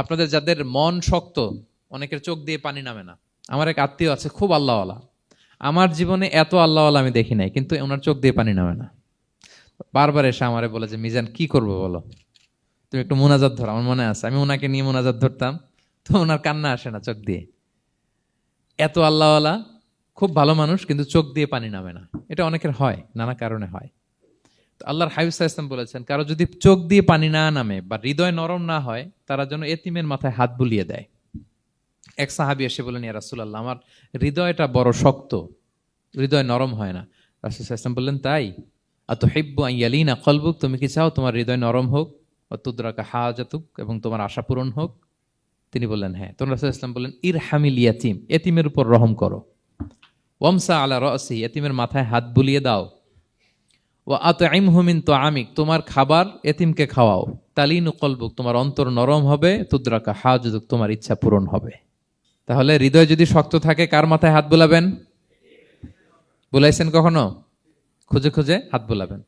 আপনাদের যাদের মন শক্ত, অনেকের চোখ দিয়ে পানি নামে না। আমার এক আত্মীয় আছে খুব আল্লাহওয়ালা, আমার জীবনে এত আল্লাহওয়ালা আমি দেখি নাই, কিন্তু ওনার চোখ দিয়ে পানি নামে না। বারবার এসে আমারে বলে যে মিজান কি করবো বলো, তুমি একটু মোনাজাত ধরো। আমার মনে আছে আমি ওনাকে নিয়ে মোনাজাত ধরতাম, তো ওনার কান্না আসে না চোখ দিয়ে। এত আল্লাহওয়ালা, খুব ভালো মানুষ, কিন্তু চোখ দিয়ে পানি নামে না। এটা অনেকের হয়, নানা কারণে হয়। তো আল্লাহর হাবিব সাল্লাল্লাহু আলাইহি ওয়াসাল্লাম বলেছেন, কারো যদি চোখ দিয়ে পানি না নামে বা হৃদয় নরম না হয়, তারা যেন এতিমের মাথায় হাত বুলিয়ে দেয়। এক সাহাবী এসে বলেন, ইয়া রাসূলুল্লাহ, আমার হৃদয়টা বড় শক্ত, হৃদয় নরম হয় না। রাসূল সাল্লাল্লাহু আলাইহি ওয়াসাল্লাম বললেন, তাই? আতুহিব্বু আন ইয়ালিনা কলবুক, তুমি কি চাও তোমার হৃদয় নরম হোক? ওয়া তুদরাকা হাজাতুক, এবং তোমার আশা পূরণ হোক? তিনি বললেন, হ্যাঁ। তো রাসূল সাল্লাল্লাহু আলাইহি ওয়াসাল্লাম বললেন, ইরহামিল ইয়াতীম, এতিমের উপর রহম করো। ওয়ামসা আলা রাসি, এতিমের মাথায় হাত বুলিয়ে দাও। ওয়া আতইমহু মিন তুআমিক, তোমার খাবার এতিমকে খাওয়াও। তালিনু কলবুক, তোমার অন্তর নরম হবে। তুদরাকা হাজাতুক, তোমার ইচ্ছা পূরণ হবে। তাহলে হৃদয় যদি শক্ত থাকে, কার মাথায় হাত বুলাবেন? বুলাইছেন কখনো? খুঁজে খুঁজে হাত বুলাবেন।